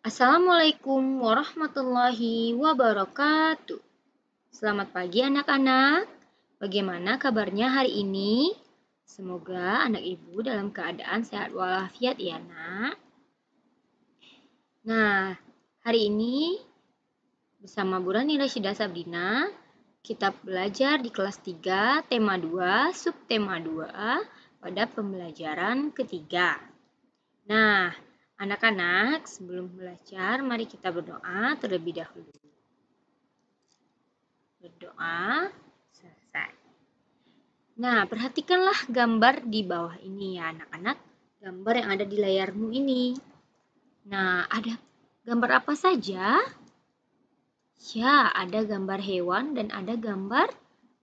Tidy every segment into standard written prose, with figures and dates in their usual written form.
Assalamualaikum warahmatullahi wabarakatuh. Selamat pagi anak-anak. Bagaimana kabarnya hari ini? Semoga anak ibu dalam keadaan sehat walafiat ya nak. Nah, hari ini bersama Bu Rani Rasyida Sabrina, kita belajar di kelas 3, tema 2, subtema 2 pada pembelajaran ketiga. Nah, anak-anak, sebelum belajar, mari kita berdoa terlebih dahulu. Berdoa, selesai. Nah, perhatikanlah gambar di bawah ini ya anak-anak. Gambar yang ada di layarmu ini. Nah, ada gambar apa saja? Ya, ada gambar hewan dan ada gambar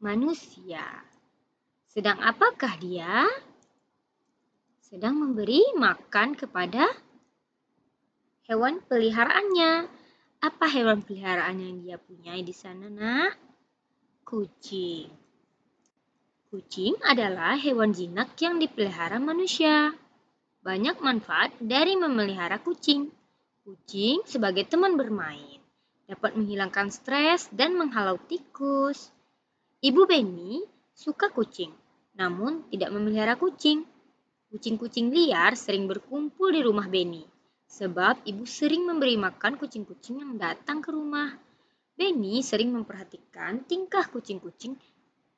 manusia. Sedang apakah dia? Sedang memberi makan kepada hewan peliharaannya. Apa hewan peliharaan yang dia punya di sana, nak? Kucing. Kucing adalah hewan jinak yang dipelihara manusia. Banyak manfaat dari memelihara kucing. Kucing sebagai teman bermain, dapat menghilangkan stres dan menghalau tikus. Ibu Benny suka kucing, namun tidak memelihara kucing. Kucing-kucing liar sering berkumpul di rumah Benny, sebab ibu sering memberi makan kucing-kucing yang datang ke rumah. Benny sering memperhatikan tingkah kucing-kucing.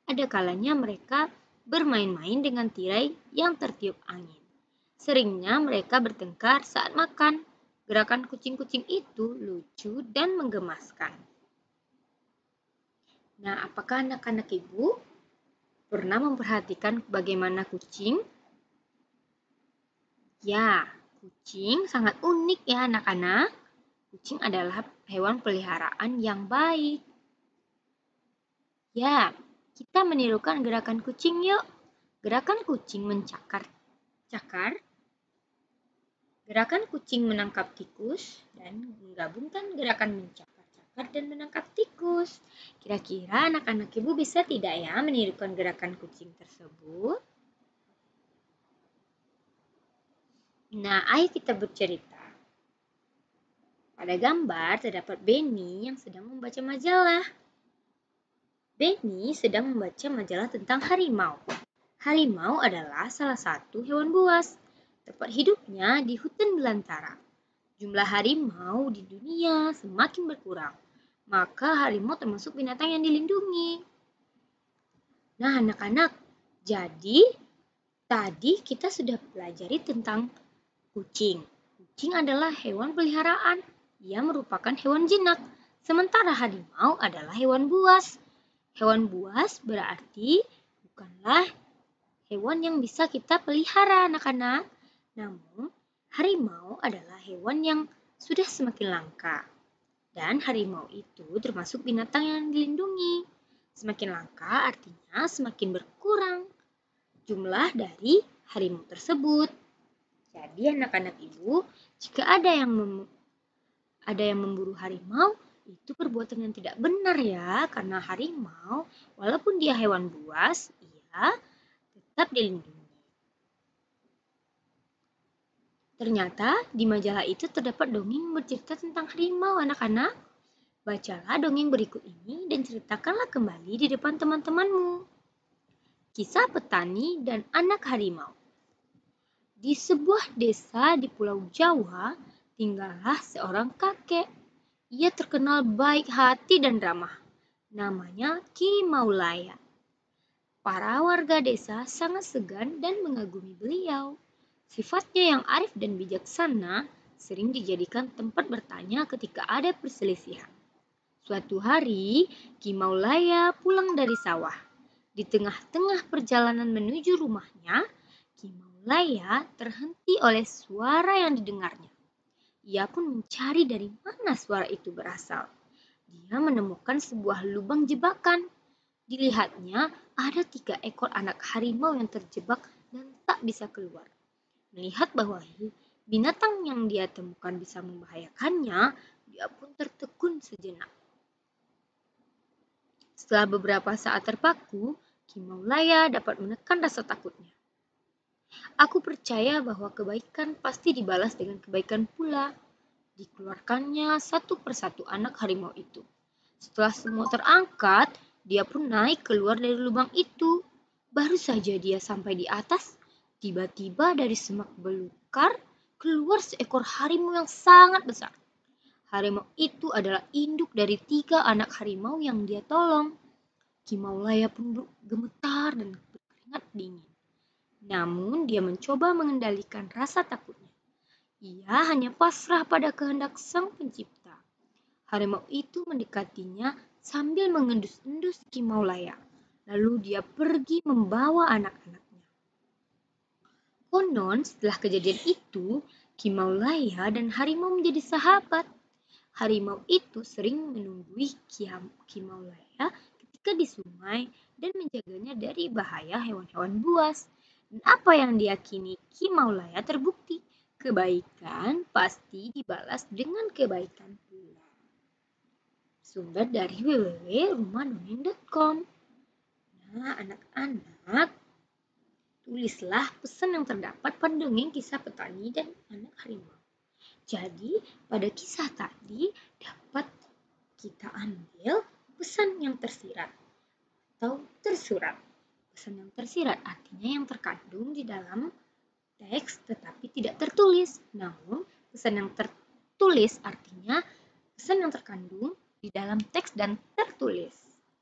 Ada kalanya mereka bermain-main dengan tirai yang tertiup angin. Seringnya mereka bertengkar saat makan. Gerakan kucing-kucing itu lucu dan menggemaskan. Nah, apakah anak-anak ibu pernah memperhatikan bagaimana kucing? Ya, kucing sangat unik ya anak-anak. Kucing adalah hewan peliharaan yang baik. Ya, kita menirukan gerakan kucing yuk. Gerakan kucing mencakar, gerakan kucing menangkap tikus, dan menggabungkan gerakan mencakar-cakar dan menangkap tikus. Kira-kira anak-anak ibu bisa tidak ya menirukan gerakan kucing tersebut? Nah, ayo kita bercerita. Pada gambar terdapat Benny yang sedang membaca majalah. Benny sedang membaca majalah tentang harimau. Harimau adalah salah satu hewan buas. Tempat hidupnya di hutan belantara. Jumlah harimau di dunia semakin berkurang. Maka harimau termasuk binatang yang dilindungi. Nah, anak-anak, jadi tadi kita sudah pelajari tentang kucing. Kucing adalah hewan peliharaan. Ia merupakan hewan jinak. Sementara harimau adalah hewan buas. Hewan buas berarti bukanlah hewan yang bisa kita pelihara, anak-anak. Namun, harimau adalah hewan yang sudah semakin langka. Dan harimau itu termasuk binatang yang dilindungi. Semakin langka artinya semakin berkurang jumlah dari harimau tersebut. Jadi anak-anak ibu, jika ada yang memburu harimau, itu perbuatan yang tidak benar ya. Karena harimau, walaupun dia hewan buas, ia tetap dilindungi. Ternyata di majalah itu terdapat dongeng bercerita tentang harimau anak-anak. Bacalah dongeng berikut ini dan ceritakanlah kembali di depan teman-temanmu. Kisah petani dan anak harimau. Di sebuah desa di Pulau Jawa, tinggallah seorang kakek. Ia terkenal baik hati dan ramah. Namanya Ki Maulaya. Para warga desa sangat segan dan mengagumi beliau. Sifatnya yang arif dan bijaksana sering dijadikan tempat bertanya ketika ada perselisihan. Suatu hari, Ki Maulaya pulang dari sawah. Di tengah-tengah perjalanan menuju rumahnya, Ki Maulaya terhenti oleh suara yang didengarnya. Ia pun mencari dari mana suara itu berasal. Dia menemukan sebuah lubang jebakan. Dilihatnya ada 3 ekor anak harimau yang terjebak dan tak bisa keluar. Melihat bahwa binatang yang dia temukan bisa membahayakannya, dia pun tertegun sejenak. Setelah beberapa saat terpaku, Ki Maulaya dapat menekan rasa takutnya. Aku percaya bahwa kebaikan pasti dibalas dengan kebaikan pula. Dikeluarkannya satu persatu anak harimau itu. Setelah semua terangkat, dia pun naik keluar dari lubang itu. Baru saja dia sampai di atas, tiba-tiba dari semak belukar keluar seekor harimau yang sangat besar. Harimau itu adalah induk dari 3 anak harimau yang dia tolong. Kimaulaya pun gemetar dan berkeringat dingin. Namun dia mencoba mengendalikan rasa takutnya. Ia hanya pasrah pada kehendak Sang Pencipta. Harimau itu mendekatinya sambil mengendus-endus Kimaulaya. Lalu dia pergi membawa anak-anaknya. Konon setelah kejadian itu, Kimaulaya dan harimau menjadi sahabat. Harimau itu sering menunggui Kimaulaya ketika di sungai dan menjaganya dari bahaya hewan-hewan buas. Dan apa yang diyakini Kimaulaya terbukti. Kebaikan pasti dibalas dengan kebaikan pula. Sumber dari www.rumahDongeng.com. Nah, anak-anak, tulislah pesan yang terdapat pada dongeng kisah petani dan anak harimau. Jadi, pada kisah tadi dapat kita ambil pesan yang tersirat atau tersurat. Pesan yang tersirat artinya yang terkandung di dalam teks tetapi tidak tertulis. Namun, pesan yang tertulis artinya pesan yang terkandung di dalam teks dan tertulis.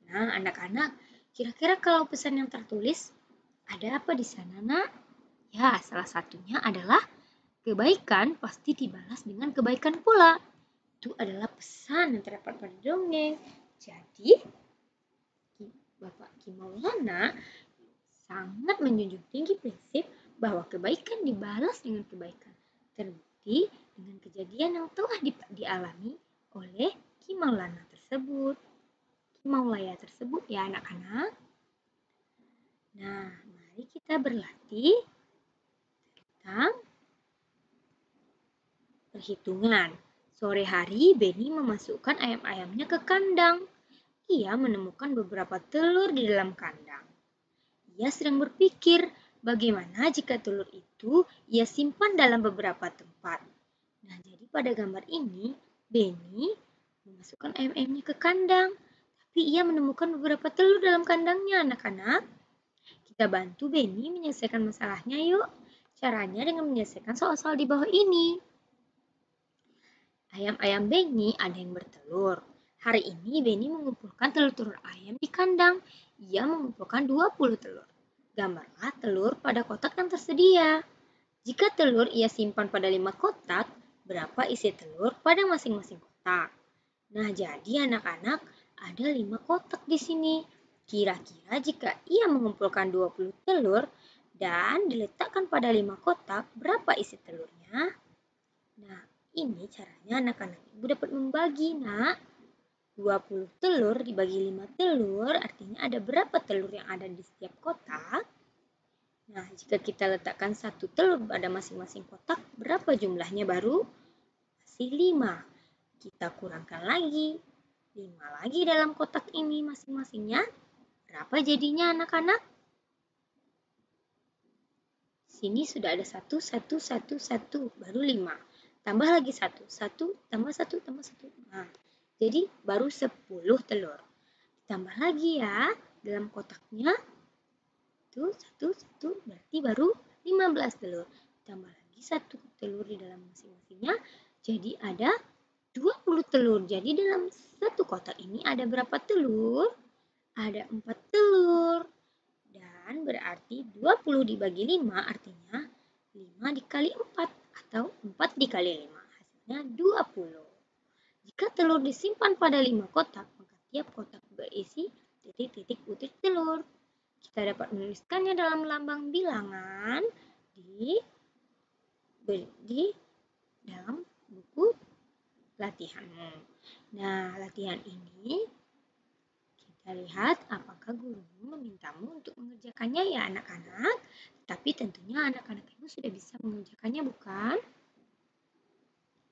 Nah, anak-anak, kira-kira kalau pesan yang tertulis ada apa di sana, Nak? Ya, salah satunya adalah kebaikan pasti dibalas dengan kebaikan pula. Itu adalah pesan yang terdapat pada dongeng. Jadi, Bapak Ki Maulana sangat menjunjung tinggi prinsip bahwa kebaikan dibalas dengan kebaikan. Terbukti dengan kejadian yang telah dialami oleh Ki Maulana tersebut. Ki Maulaya tersebut ya anak-anak. Nah, mari kita berlatih tentang perhitungan. Sore hari Benny memasukkan ayam-ayamnya ke kandang. Ia menemukan beberapa telur di dalam kandang. Ia sedang berpikir bagaimana jika telur itu ia simpan dalam beberapa tempat. Nah, jadi pada gambar ini Benny memasukkan ayam-ayamnya ke kandang. Tapi ia menemukan beberapa telur dalam kandangnya anak-anak. Kita bantu Benny menyelesaikan masalahnya yuk. Caranya dengan menyelesaikan soal-soal di bawah ini. Ayam-ayam Benny ada yang bertelur. Hari ini Benny mengumpulkan telur-telur ayam di kandang. Ia mengumpulkan 20 telur. Gambarlah telur pada kotak yang tersedia. Jika telur ia simpan pada 5 kotak, berapa isi telur pada masing-masing kotak? Nah, jadi anak-anak ada 5 kotak di sini. Kira-kira jika ia mengumpulkan 20 telur dan diletakkan pada 5 kotak, berapa isi telurnya? Nah, ini caranya anak-anak ibu dapat membagi, nak. 20 telur dibagi 5 telur, artinya ada berapa telur yang ada di setiap kotak? Nah, jika kita letakkan 1 telur pada masing-masing kotak, berapa jumlahnya baru? Masih 5. Kita kurangkan lagi. 5 lagi dalam kotak ini masing-masingnya. Berapa jadinya anak-anak? Sini sudah ada 1, 1, 1, 1, baru 5. Tambah lagi 1, 1, tambah 1, tambah 1. Nah, jadi baru 10 telur. Tambah lagi ya, dalam kotaknya. Itu 1, 1, berarti baru 15 telur. Tambah lagi 1 telur di dalam masing-masingnya. Jadi ada 20 telur. Jadi dalam satu kotak ini ada berapa telur? Ada 4 telur. Dan berarti 20 dibagi 5 artinya 5 dikali 4 atau 4 dikali 5. Hasilnya 20. Jika telur disimpan pada 5 kotak, maka tiap kotak berisi titik-titik butir telur. Kita dapat menuliskannya dalam lambang bilangan di dalam buku latihanmu. Nah, latihan ini kita lihat apakah gurumu memintamu untuk mengerjakannya ya anak-anak. Tapi tentunya anak-anak ibu sudah bisa mengerjakannya bukan?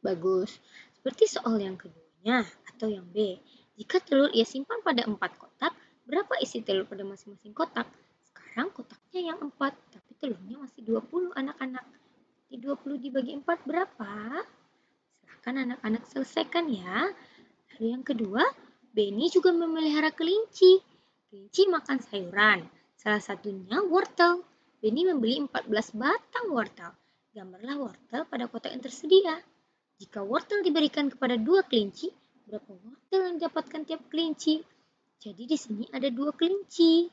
Bagus. Seperti soal yang keduanya atau yang B. Jika telur ia simpan pada 4 kotak, berapa isi telur pada masing-masing kotak? Sekarang kotaknya yang 4, tapi telurnya masih 20 anak-anak. 20 dibagi 4 berapa? Silahkan anak-anak selesaikan ya. Lalu yang kedua, Benny juga memelihara kelinci. Kelinci makan sayuran, salah satunya wortel. Benny membeli 14 batang wortel. Gambarlah wortel pada kotak yang tersedia. Jika wortel diberikan kepada 2 kelinci, berapa wortel yang didapatkan tiap kelinci? Jadi di sini ada 2 kelinci.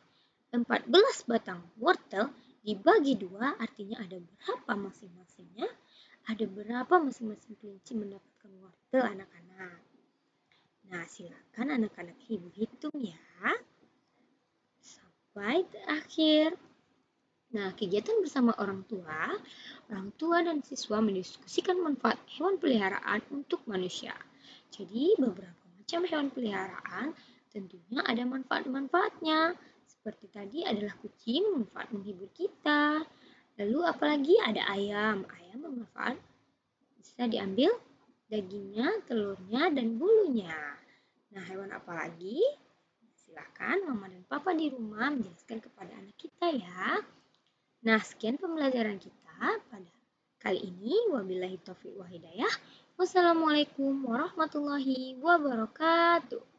14 batang wortel dibagi 2 artinya ada berapa masing-masingnya? Ada berapa masing-masing kelinci mendapatkan wortel anak-anak? Nah, silakan anak-anak ibu hitung ya. Sampai terakhir. Nah, kegiatan bersama orang tua dan siswa mendiskusikan manfaat hewan peliharaan untuk manusia. Jadi, beberapa macam hewan peliharaan tentunya ada manfaat-manfaatnya. Seperti tadi adalah kucing, manfaat menghibur kita. Lalu apalagi ada ayam. Ayam bermanfaat bisa diambil dagingnya, telurnya, dan bulunya. Nah, hewan apa lagi? Silahkan mama dan papa di rumah menjelaskan kepada anak kita ya. Nah, sekian pembelajaran kita pada kali ini. Wabillahi taufiq wa hidayah. Wassalamualaikum warahmatullahi wabarakatuh.